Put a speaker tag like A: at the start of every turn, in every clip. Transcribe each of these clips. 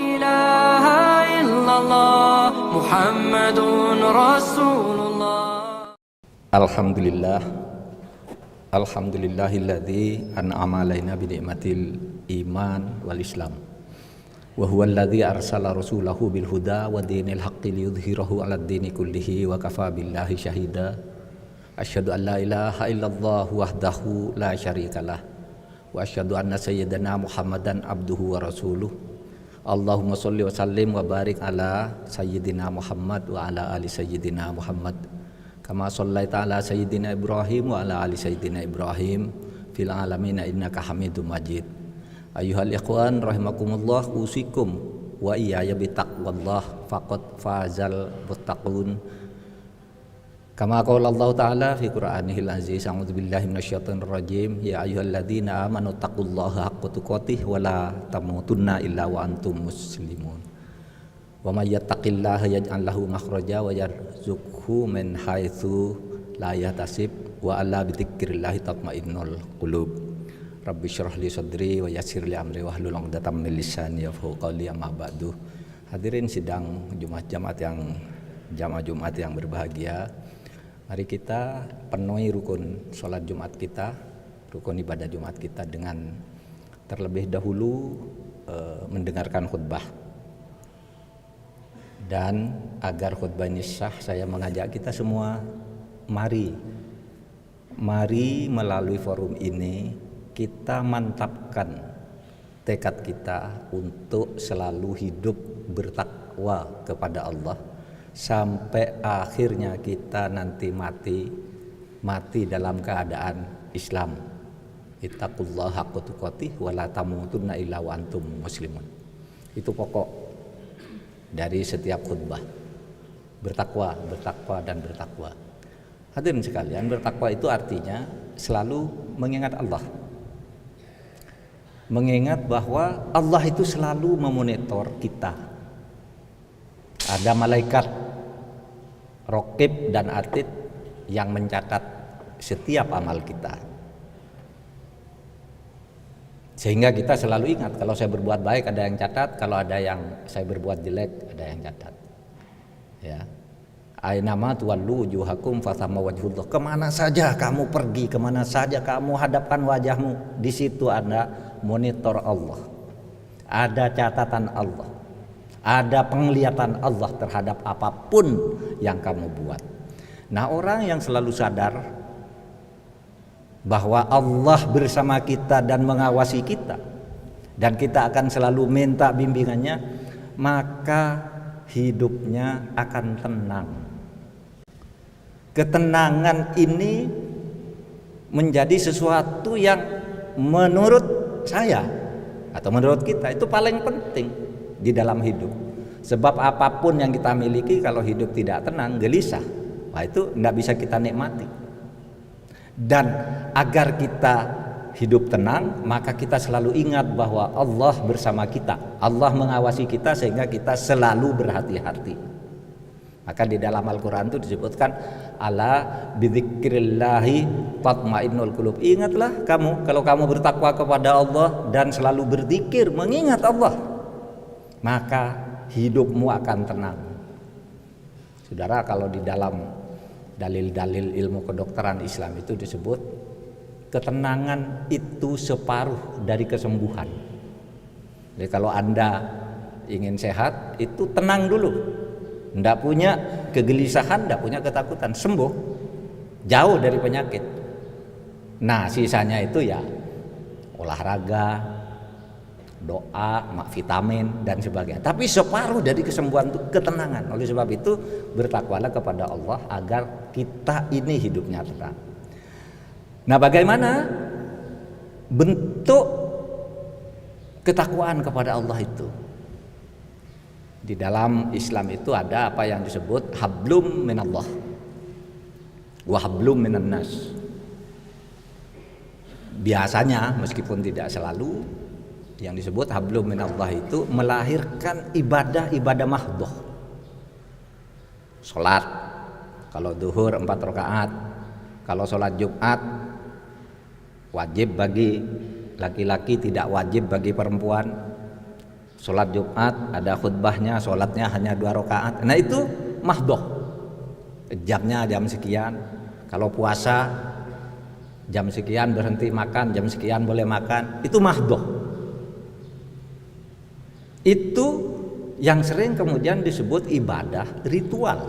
A: إله إلا الله محمد رسول الله.
B: Alhamdulillah, alhamdulillahilladzi an'ama alaina bi ni'matil iman wal islam. Wa huwal ladzi arsala rasulahu bil huda wa dinil haqqi liyudhhirahu 'alad dini kullihi wa kafa billahi syahida. Asyhadu an la ilaha illallah wahdahu la syarikalah wa asyhadu anna sayyidana Muhammadan abduhu wa rasuluh. Allahumma sholli wa sallim wa barik ala sayyidina Muhammad wa ala ali sayyidina Muhammad. Kama shallaita ala sayyidina Ibrahim wa ala ali sayyidina Ibrahim fil alamin innaka Hamidum Majid. Ayyuhal ikhwan rahimakumullah, usikum wa iyaya bi taqwallah faqad fazal muttaqun. Kama qala Allah Ta'ala fi Qur'anihil Aziz, a'udzu billahi minasyaitonir rajim, ya ayyuhalladzina amanu taqullaha haqqa tuqatih wa la tamutunna illa wa antum muslimun. Wa may yattaqillaha yaj'al lahu makhraja wa yarzuqhu min haitsu la yahtasib wa alla bi dzikrillahi tatma'innul qulub. Rabbi syrah li sadri wa yassir li amri wahlul 'uqdatam min lisani yafqahu qawli. Amma ba'du. Hadirin sidang jamaah Jumat yang berbahagia, mari kita penuhi rukun sholat Jumat kita, rukun ibadah Jumat kita dengan terlebih dahulu mendengarkan khutbah. Dan agar khutbah ini sah, saya mengajak kita semua, mari melalui forum ini kita mantapkan tekad kita untuk selalu hidup bertakwa kepada Allah sampai akhirnya kita nanti mati dalam keadaan Islam. Ittaqullaha haqqa tuqatih wa la tamutunna illa wa antum muslimun. Itu pokok dari setiap khutbah. Bertakwa dan bertakwa. Hadirin sekalian, bertakwa itu artinya selalu mengingat Allah. Mengingat bahwa Allah itu selalu memonitor kita. Ada malaikat Raqib dan Atid yang mencatat setiap amal kita. Sehingga kita selalu ingat, kalau saya berbuat baik ada yang catat, kalau ada yang saya berbuat jelek ada yang catat. Ya. Ainama tuwallu wujuhakum fathamma wajhullah. Kemana saja kamu pergi, kemana saja kamu hadapkan wajahmu, di situ ada monitor Allah. Ada catatan Allah. Ada penglihatan Allah terhadap apapun yang kamu buat. Nah, orang yang selalu sadar bahwa Allah bersama kita dan mengawasi kita, dan kita akan selalu minta bimbingannya, maka hidupnya akan tenang. Ketenangan ini menjadi sesuatu yang menurut saya atau menurut kita itu paling penting di dalam hidup. Sebab apapun yang kita miliki kalau hidup tidak tenang, gelisah, wah itu tidak bisa kita nikmati. Dan agar kita hidup tenang, maka kita selalu ingat bahwa Allah bersama kita, Allah mengawasi kita, sehingga kita selalu berhati-hati. Maka di dalam Al-Quran itu disebutkan, ala bidzikrillahi tatmainnul qulub. Ingatlah kamu, kalau kamu bertakwa kepada Allah dan selalu berzikir mengingat Allah, maka hidupmu akan tenang. Saudara, kalau di dalam dalil-dalil ilmu kedokteran Islam itu disebut ketenangan itu separuh dari kesembuhan. Jadi kalau Anda ingin sehat, itu tenang dulu, tidak punya kegelisahan, tidak punya ketakutan, sembuh, jauh dari penyakit. Nah, sisanya itu ya olahraga, doa, vitamin dan sebagainya. Tapi separuh dari kesembuhan itu ketenangan. Oleh sebab itu bertakwalah kepada Allah agar kita ini hidupnya tenang. Nah, bagaimana bentuk ketakwaan kepada Allah itu? Di dalam Islam itu ada apa yang disebut hablum minallah wa hablum minan nas. Biasanya, meskipun tidak selalu, yang disebut hablum minallah itu melahirkan ibadah mahdhah. Salat, kalau zuhur 4 rakaat, kalau salat Jumat wajib bagi laki-laki, tidak wajib bagi perempuan. Sholat Jumat ada khutbahnya, sholatnya hanya 2 rakaat. Nah itu mahdoh, jamnya jam sekian. Kalau puasa jam sekian berhenti makan, jam sekian boleh makan. Itu mahdoh. Itu yang sering kemudian disebut ibadah ritual,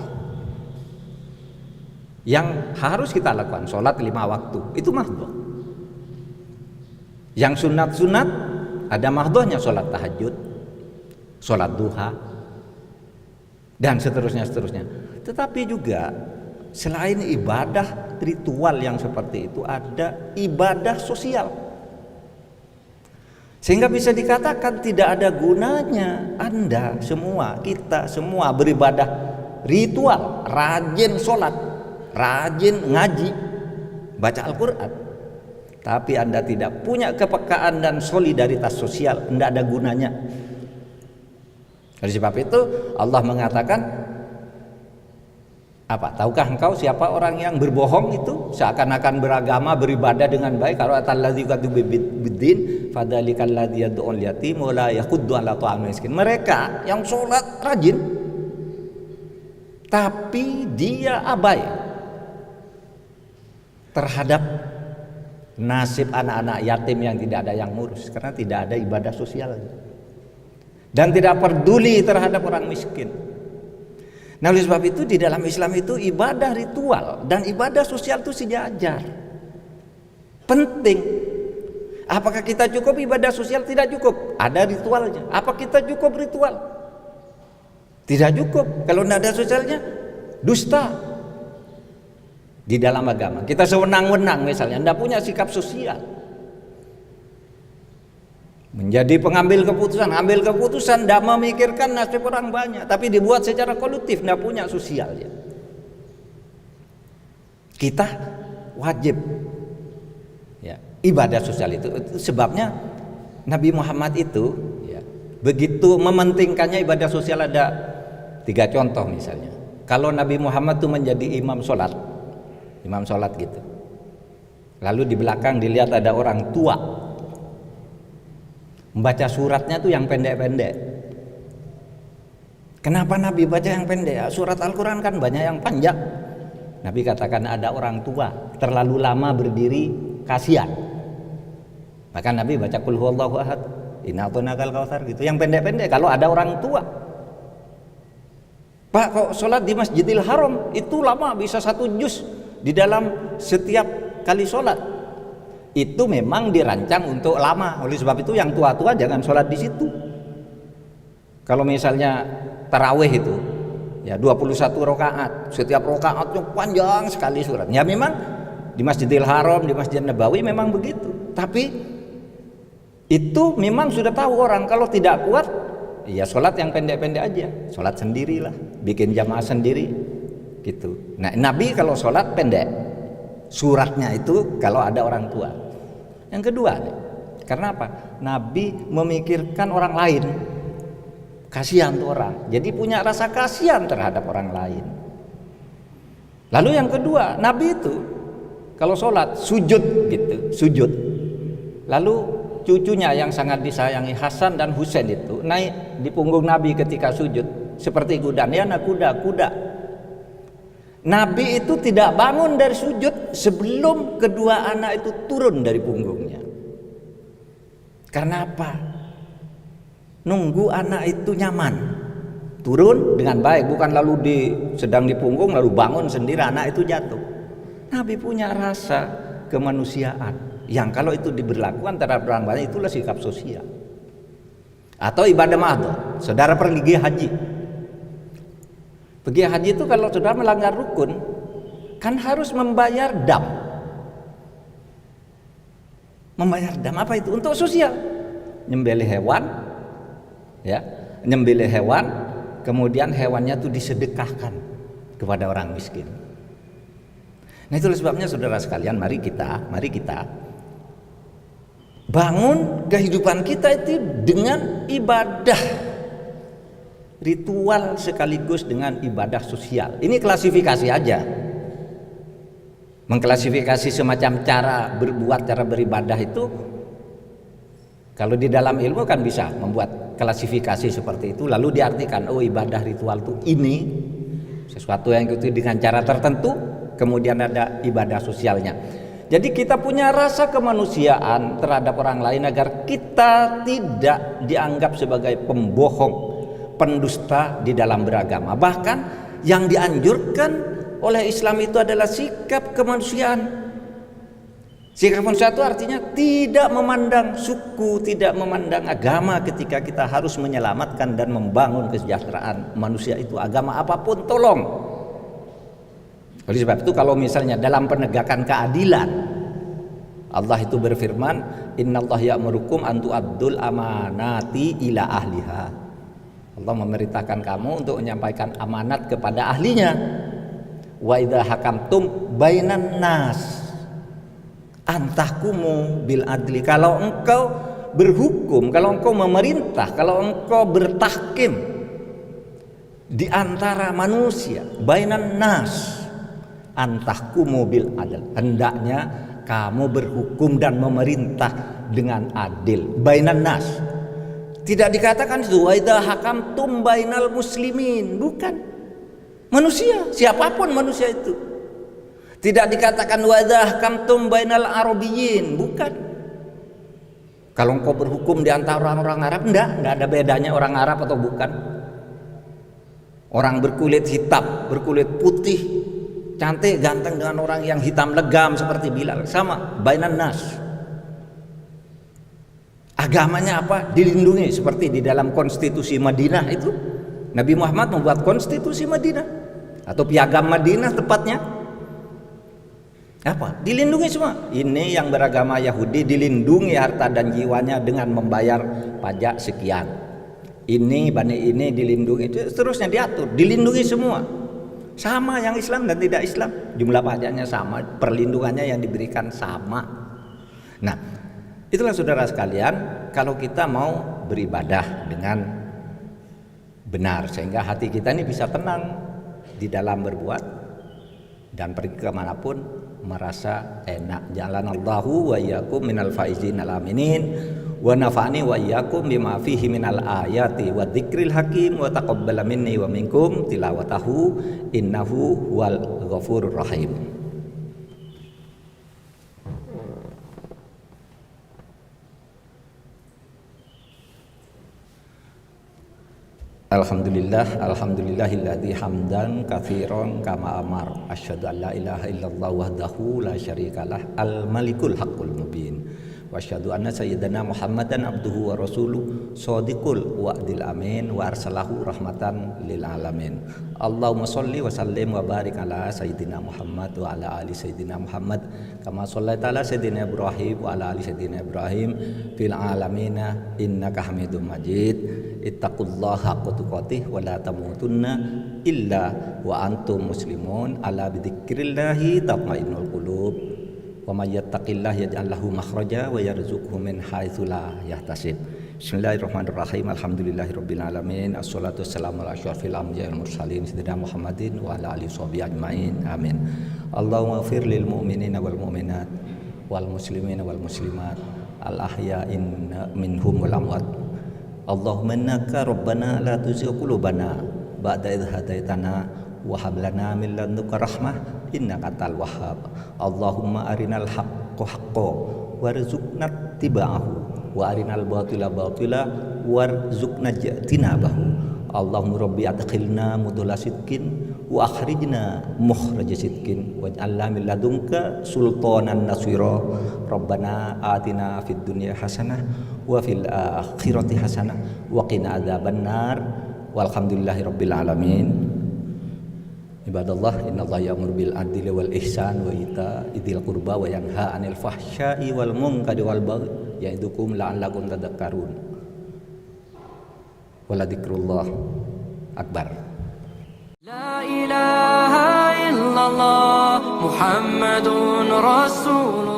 B: yang harus kita lakukan. Sholat 5 waktu itu mahdoh. Yang sunat-sunat ada mahdohnya, sholat tahajud, sholat duha, dan seterusnya. Tetapi juga selain ibadah ritual yang seperti itu, ada ibadah sosial. Sehingga bisa dikatakan tidak ada gunanya Anda semua, kita semua beribadah ritual, rajin sholat, rajin ngaji, baca Al-Quran, tapi Anda tidak punya kepekaan dan solidaritas sosial, tidak ada gunanya. Oleh sebab itu Allah mengatakan apa? Tahukah engkau siapa orang yang berbohong itu seakan-akan beragama, beribadah dengan baik? Kalau atallazi qatubiddin fadzalikal ladzi yad'ul yatim wa la yaquddu ala ta'amil miskin. Mereka yang sholat rajin tapi dia abai terhadap nasib anak-anak yatim yang tidak ada yang ngurus, karena tidak ada ibadah sosial dan tidak peduli terhadap orang miskin. Nah, oleh sebab itu di dalam Islam itu ibadah ritual dan ibadah sosial itu sejajar, penting. Apakah kita cukup ibadah sosial? Tidak cukup, ada ritualnya. Apa kita cukup ritual? Tidak cukup. Kalau tidak ada sosialnya, dusta di dalam agama. Kita sewenang-wenang misalnya, tidak punya sikap sosial, menjadi pengambil keputusan, ambil keputusan tidak memikirkan nasib orang banyak, tapi dibuat secara kolektif, tidak punya sosial ya. Kita wajib ya ibadah sosial itu sebabnya Nabi Muhammad itu ya, begitu mementingkannya ibadah sosial. Ada 3 contoh misalnya. Kalau Nabi Muhammad itu menjadi imam sholat gitu, lalu di belakang dilihat ada orang tua membaca suratnya tuh yang pendek-pendek. Kenapa Nabi baca yang pendek? Surat Al-Quran kan banyak yang panjang. Nabi katakan ada orang tua terlalu lama berdiri, kasihan. Maka Nabi baca qul huwallahu ahad, inna a'tainakal kautsar gitu, yang pendek-pendek kalau ada orang tua. Pak, kok sholat di Masjidil Haram itu lama, bisa 1 juz di dalam setiap kali sholat. Itu memang dirancang untuk lama. Oleh sebab itu yang tua-tua jangan sholat di situ. Kalau misalnya tarawih itu ya 21 rakaat, setiap rakaatnya panjang sekali surat. Ya memang di Masjidil Haram, di Masjid Nabawi memang begitu. Tapi itu memang sudah tahu orang kalau tidak kuat ya sholat yang pendek-pendek aja, sholat sendirilah, bikin jamaah sendiri gitu. Nah, Nabi kalau sholat pendek suratnya itu kalau ada orang tua. Yang kedua, karena apa? Nabi memikirkan orang lain, kasihan tuh orang, jadi punya rasa kasihan terhadap orang lain. Lalu yang kedua, Nabi itu kalau sholat sujud gitu, sujud. Lalu cucunya yang sangat disayangi Hasan dan Husain itu naik di punggung Nabi ketika sujud seperti kuda. Ya anak kuda. Nabi itu tidak bangun dari sujud sebelum kedua anak itu turun dari punggungnya. Karena apa? Nunggu anak itu nyaman, turun dengan baik, bukan lalu sedang di punggung lalu bangun sendiri anak itu jatuh. Nabi punya rasa kemanusiaan yang kalau itu diberlakukan terhadap orang banyak, itulah sikap sosial. Atau ibadah mahdoh, saudara pergi haji. Pergi haji itu kalau sudah melanggar rukun kan harus membayar dam. Membayar dam apa itu? Untuk sosial. Nyembelih hewan ya, nyembelih hewan, kemudian hewannya itu disedekahkan kepada orang miskin. Nah, itulah sebabnya saudara sekalian, mari kita bangun kehidupan kita itu dengan ibadah ritual sekaligus dengan ibadah sosial. Ini klasifikasi aja, mengklasifikasi semacam cara berbuat, cara beribadah itu Kalau di dalam ilmu kan bisa membuat klasifikasi seperti itu, lalu diartikan, oh ibadah ritual itu ini, sesuatu yang itu dengan cara tertentu, kemudian ada ibadah sosialnya. Jadi kita punya rasa kemanusiaan terhadap orang lain agar kita tidak dianggap sebagai pembohong, pendusta di dalam beragama. Bahkan yang dianjurkan oleh Islam itu adalah sikap kemanusiaan. Sikap kemanusiaan itu artinya tidak memandang suku, tidak memandang agama ketika kita harus menyelamatkan dan membangun kesejahteraan manusia itu, agama apapun tolong. Oleh sebab itu kalau misalnya dalam penegakan keadilan, Allah itu berfirman, innallaha ya'murukum an tu'addul amanati ila ahliha. Allah memerintahkan kamu untuk menyampaikan amanat kepada ahlinya. Wa idza hakamtum bainan nas antahkumu bil adli. Kalau engkau berhukum, kalau engkau memerintah, kalau engkau bertahkim di antara manusia, bainan nas antahkumu bil adl, hendaknya kamu berhukum dan memerintah dengan adil. Bainan nas, tidak dikatakan itu wa idza hakamtum bainal muslimin, bukan manusia, siapapun manusia itu. Tidak dikatakan wa idza hakamtum bainal arabiyyin, bukan. Kalau engkau berhukum di antara orang-orang Arab, enggak ada bedanya orang Arab atau bukan. Orang berkulit hitam, berkulit putih, cantik, ganteng dengan orang yang hitam legam seperti Bilal, sama, bainan nas. Agamanya apa? Dilindungi, seperti di dalam konstitusi Madinah itu. Nabi Muhammad membuat konstitusi Madinah atau piagam Madinah tepatnya. Apa? Dilindungi semua. Ini yang beragama Yahudi dilindungi harta dan jiwanya dengan membayar pajak sekian. Ini bani ini dilindungi, itu seterusnya diatur, dilindungi semua. Sama yang Islam dan tidak Islam, jumlah pajaknya sama, perlindungannya yang diberikan sama. Nah, itulah saudara sekalian, kalau kita mau beribadah dengan benar sehingga hati kita ini bisa tenang di dalam berbuat dan pergi kemanapun merasa enak. Jalanallahu wa iyyakum minal faizin al-aminin wa nafa'ani wa iyyakum bima fihi minal ayati wa dzikril hakim wa taqabbala minni wa minkum tilawatahu innahu wal ghafurur rahim. Alhamdulillahilladzi hamdan katsiran kama amar asyhadu an la ilaha illallah wahdahu la syarikalah al malikul haqqul mubin wa asyhadu anna sayyidana Muhammadan abduhu wa rasuluh shadiqul wa'dil amin wa arsalahu rahmatan lil alamin. Allahumma sholli wa sallim wa barik ala sayyidina Muhammad wa ala ali sayyidina Muhammad kama shallaita ala sayyidina Ibrahim wa ala ali sayyidina Ibrahim fil alamin innaka Hamidum Majid. Ittaqullaha haqqa tuqatih wa la tamutunna illa wa antum muslimun ala bidzikrillahi tatma'innul qulub wa may yattaqillaha yaj'al lahu makhraja wa yarzuqhu min haitsu la yahtasib. Bismillahirrahmanirrahim. Alhamdulillahirabbil alamin. Assalatu wassalamu ala asyrafil anbiya'i wal mursalin sayyidina Muhammadin wa ala alihi washabihi ajmain. Amin. Allahumma ighfir lil mu'minina wal mu'minat wal muslimina wal muslimat al ahya'in minhum wal amwat. Allahumma innaka rabbana la tuzigh qulubana ba'da idh hadaitana wa hab lana min ladunka rahmah innaka antal wahhab. Allahumma arinal haqqo haqqan warzuqna ittiba'ahu wa arinal batila batila warzuqna ijtinabahu. Allahumma rabbi adkhilna mudkhala sidqin wa akhrijna mukhraja sidqin waj'alna min ladunka sultanan nasira. Rabbana atina fid dunya hasanah wa fil akhirati hasanah wa qina adzabannar. Walhamdulillahirabbil alamin. Ibadallah, innallaha ya'muru bil adli wal ihsan wa itaa'il qurba wa yanha 'anil fahsya'i wal munkari wal baghi ya'idukum la'allakum tadhakkarun. Waladzikrullahi akbar.
A: La ilaha illallah Muhammadun Rasulullah.